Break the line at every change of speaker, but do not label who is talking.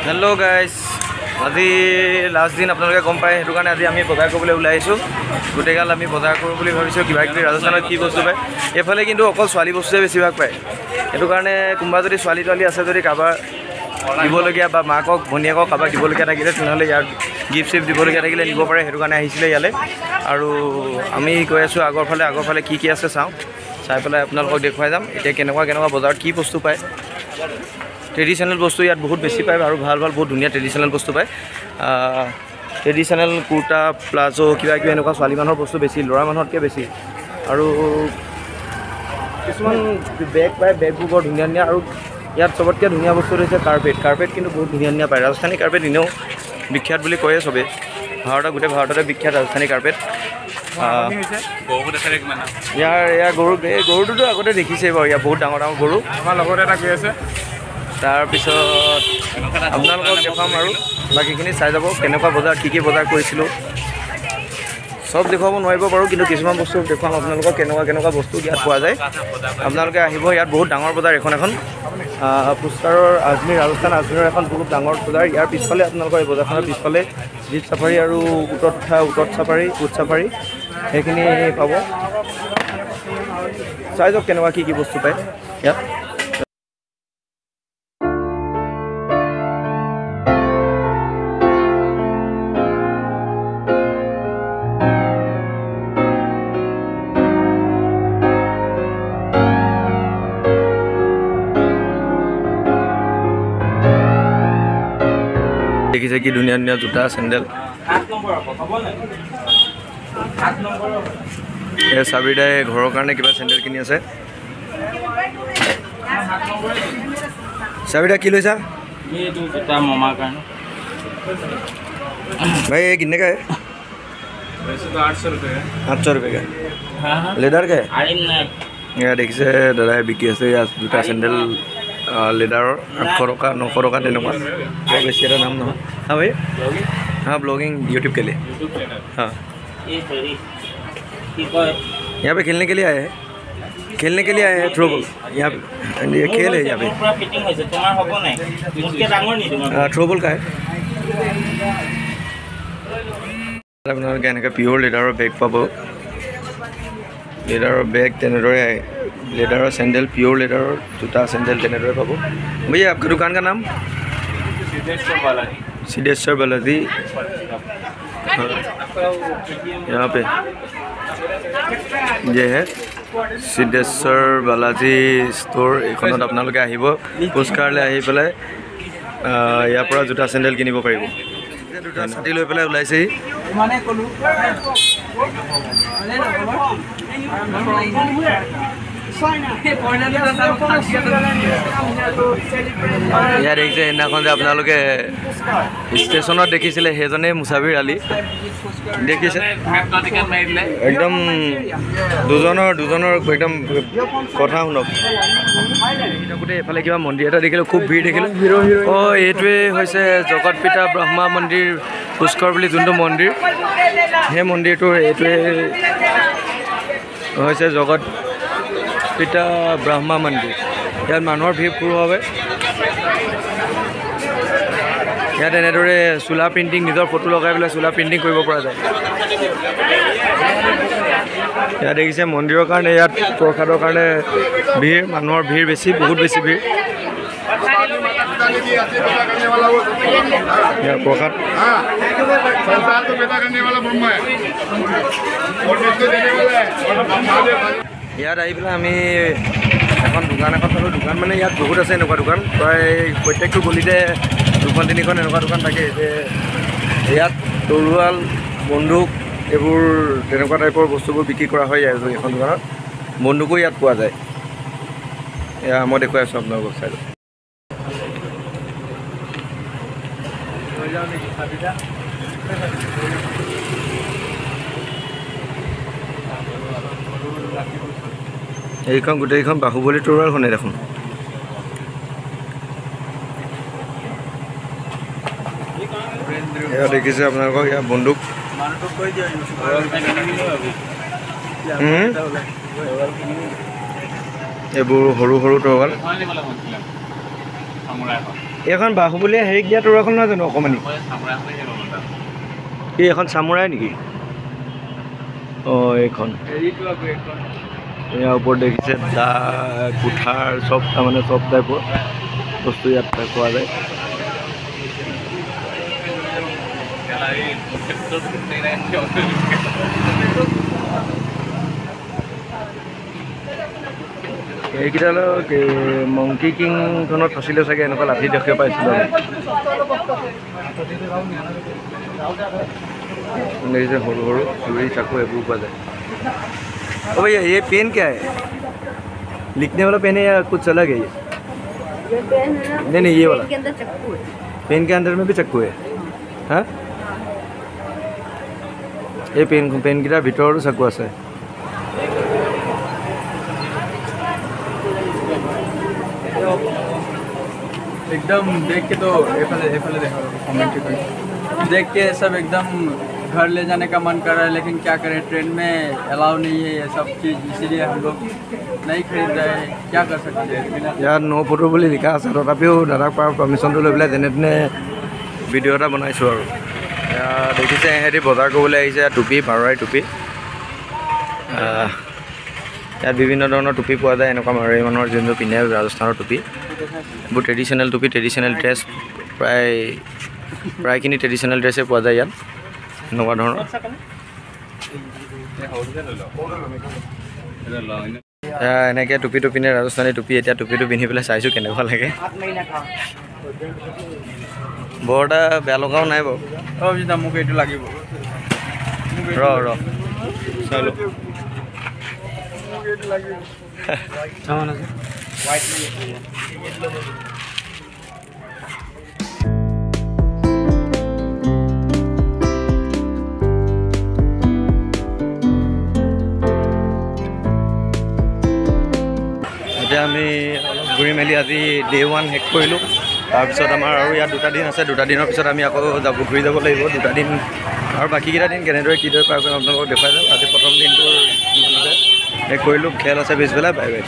hello guys আজি last দিন আপোনালোকে গম পায় সেইটো কাৰণে আজি আমি বজাৰ কৰিবলৈ ওলাই আহিছোঁ গোটেইগাল আমি বজাৰ কৰোঁ বুলি ভাবিছোঁ কিবা কিবি ৰাজস্থানত কি বস্তু পায় এইফালে কিন্তু অকল ছোৱালী বস্তুৱে বেছিভাগ পায় সেইটো কাৰণে কোনোবা যদি ছোৱালী তোৱালী আছে যদি কাৰোবাৰ দিবলগীয়া বা মাকক ভনীয়েকক কাৰোবাক দিবলগীয়া থাকিলে তেনেহ'লে ইয়াত গিফ্ট চিফ্ট দিবলগীয়া থাকিলে নিব পাৰে সেইটো কাৰণে আহিছিলে ইয়ালৈ আৰু আমি গৈ আছোঁ আগৰ ফালে কি আছে চাওঁ চাই পেলাই আপোনালোকক দেখুৱাই যাম এতিয়া কেনেকুৱা বজাৰত কি বস্তু পায় ট্ৰেডিশ্যনেল বস্তু ইয়াত বহুত বেছি পায় আৰু ভাল বহুত ধুনীয়া ট্ৰেডিশ্যনেল বস্তু পায় ট্ৰেডিশ্যনেল কুৰ্তা প্লাজো কিবা কিবি এনেকুৱা ছোৱালী মানুহৰ বস্তু বেছি ল'ৰা মানুহতকৈ বেছি আৰু কিছুমান বেগ পায় বেগবোৰ বৰ ধুনীয়া আৰু ইয়াত চবতকৈ ধুনীয়া বস্তু হৈছে কাৰ্পেট কিন্তু বহুত ধুনীয়া পায় ৰাজস্থানী কাৰ্পেট এনেও বিখ্যাত বুলি কয়ে চবেই গোটেই ভাৰততে বিখ্যাত ৰাজস্থানী কাৰ্পেট ইয়াৰ গৰুটোতো আগতে দেখিছেই বাৰু ইয়াৰ বহুত ডাঙৰ গৰু
আমাৰ লগত এটা গৈ আছে
তাৰপিছত আপোনালোকক দেখুৱাম আৰু বাকীখিনি চাই যাব কেনেকুৱা বজাৰ কি বজাৰ কৰিছিলোঁ চব দেখুৱাব নোৱাৰিব বাৰু কিন্তু কিছুমান বস্তু দেখুৱাম আপোনালোকক কেনেকুৱা বস্তু ইয়াত পোৱা যায় আপোনালোকে আহিব ইয়াত বহুত ডাঙৰ বজাৰ এখন পুষ্কাৰৰ ৰাজস্থান আজমেৰৰ এখন বহুত ডাঙৰ বজাৰ ইয়াৰ পিছফালে আপোনালোকৰ এই বজাৰখনৰ পিছফালে জীপ চাফাৰী আৰু উট চাফাৰী সেইখিনি পাব চাই যাওক কেনেকুৱা কি বস্তু পায় ইয়াত দেখিছে কি ধুনীয়া জোতা চেণ্ডেল চাবিদাই ঘৰৰ কাৰণে কিবা চেণ্ডেল কিনি আছে চাবিদা কি লৈছা भाई ये कितने का है
वैसे तो 800 रुपये है
800 रुपये का लेदर का है यहाँ देखिए दादा बिकी আছে ইয়াত জোতা চেণ্ডেল লেডাৰৰ 800 টকা 900 টকা তেনেকুৱা বৰ বেছি এটা দাম নহয় हाँ भाई हाँ ब्लॉगिंग यूट्यूब के लिए हाँ यहाँ पे खेलने के लिए आए हैं थ्रोबॉल यहाँ पे ये खेल है यहाँ पे थ्रोबॉल का है আপোনালোকে এনেকৈ পিয়'ৰ লেডাৰৰ বেগ পাব লেডাৰৰ বেগ তেনেদৰে লেডাৰৰ চেণ্ডেল পিয়'ৰ লেডাৰৰ জোতা চেণ্ডেल তেনেদৰে পাব भैया आपका दुकान का नाम सिद्धेश्वर बालाजी यहाँ पे ये है सिद्धेश्वर बालाजी स्टोर এইখনত আপোনালোকে আহিব পুষ্কাৰলৈ আহি পেলাই ইয়াৰ পৰা জোতা চেণ্ডেল কিনিব পাৰিব দুটা ছাতি লৈ পেলাই ওলাইছেহি ইয়াত দেখিছে সেইদিনাখন যে আপোনালোকে ষ্টেচনত দেখিছিলে সেইজনে মুছাফিৰ আলি দেখিছে একদম দুজনৰ একদম কথা শুনক গোটেই এইফালে কিবা মন্দিৰ এটা দেখিলোঁ খুব ভিৰ দেখিলোঁ অঁ এইটোৱে হৈছে জগত পিতা ব্ৰহ্মা মন্দিৰ পুষ্কৰ বুলি যোনটো মন্দিৰ সেই মন্দিৰটোৰ এইটোৱে হৈছে জগত পিতা ব্ৰহ্মা মন্দিৰ ইয়াত মানুহৰ ভিৰ পূৰ হবে ইয়াত এনেদৰে চোলা প্ৰিণ্টিং নিজৰ ফটো লগাই পেলাই চোলা প্ৰিণ্টিং কৰিব পৰা যায় ইয়াত দেখিছে মন্দিৰৰ কাৰণে ইয়াত প্ৰসাদৰ কাৰণে ভিৰ মানুহৰ ভিৰ বেছি বহুত বেছি ভিৰ ইয়াৰ প্ৰসাদ ইয়াত আহি পেলাই আমি এখন দোকান পালোঁ দোকান মানে ইয়াত বহুত আছে এনেকুৱা দোকান প্ৰায় প্ৰত্যেকটো গলিতে 2-3খন এনেকুৱা দোকান থাকে যে ইয়াত তৰোৱাল বন্দুক এইবোৰ তেনেকুৱা টাইপৰ বস্তুবোৰ বিক্ৰী কৰা হয় আৰু এখন দোকানত বন্দুকো ইয়াত পোৱা যায় এয়া মই দেখুৱাই আছোঁ আপোনালোকক চাই এইখন গোটেইখন বাহুবলী তৰোৱালখনে দেখোন এয়া দেখিছে আপোনালোকক ইয়াত বন্দুক এইবোৰ সৰু তৰোৱাল এইখন বাহুবলীয়ে হেৰিক দিয়া তৰুৱাখন নহয় জানো অকণমানি কি এখন চামুৰাই নেকি অঁ এইখন ইয়াৰ ওপৰত দেখিছে দা কুঠাৰ চব তাৰমানে চব টাইপৰ বস্তু ইয়াত পোৱা যায় এইকেইটালৈ মংকি কিংখনত ফচিলে চাগে এনেকুৱা লাঠি দেখিব পাইছিলোঁ দেখিছে সৰু সৰু চুৰি চাকু এইবোৰ পোৱা যায় ओ भैया ये पेन क्या है लिखने वाला पेन है या कुछ अलग है ये
पेन है ना
नहीं नहीं ये वाला
के अंदर चक्कू है
पेन के अंदर में भी चक्कू है हाँ ये पेन गिरा भितर चक्कू আছে
एकदम देख के तो कमेंट देख के सब एकदम घर ले जाने का मन कर रहा है लेकिन क्या करें ट्रेन में अलाउ नहीं है ये सब चीज़ इसीलिए हम लोग नहीं खरीद रहे हैं क्या कर सकते हैं
यार नो फोटो বুলি লিখা আছে তথাপিও দাদাক পাৰ পাৰ্মিশ্যনটো লৈ পেলাই যেনে তেনে ভিডিঅ' এটা বনাইছোঁ আৰু দেখিছে সিহঁতি বজাৰ কৰিবলৈ আহিছে টুপি মাৰোৱাৰী টুপি ইয়াত বিভিন্ন ধৰণৰ টুপি পোৱা যায় এনেকুৱা মাৰোৱাৰী মানুহৰ যোনটো পিন্ধে ৰাজস্থানৰ টুপি বহুত ট্ৰেডিশ্যনেল টুপি ট্ৰেডিশ্যনেল ড্ৰেছ প্ৰায়খিনি ট্ৰেডিশ্যনেল ড্ৰেছে পোৱা যায় ইয়াত এনেকুৱা ধৰণৰ এনেকৈ টুপিটো পিন্ধে ৰাজস্থানী টুপি এতিয়া টুপিটো পিন্ধি পেলাই চাইছোঁ কেনেকুৱা লাগে বৰ এটা বেয়া লগাও নাই বাৰু
अब जितना मुझे ये लगे
ৰ চালো এতিয়া আমি অলপ ঘূৰি মেলি আজি ডে 1 শেষ কৰিলোঁ তাৰপিছত আমাৰ আৰু ইয়াত 2টা দিন আছে 2টা দিনৰ পিছত আমি আকৌ ঘূৰি যাব লাগিব 2টা দিন আৰু বাকীকেইটা দিন কেনেদৰে কিদৰে পাৰ কৰিম আপোনালোকক দেখুৱাই যাম আজি প্ৰথম দিনটো শেষ কৰিলোঁ খেল আছে পিছবেলা বাই বাই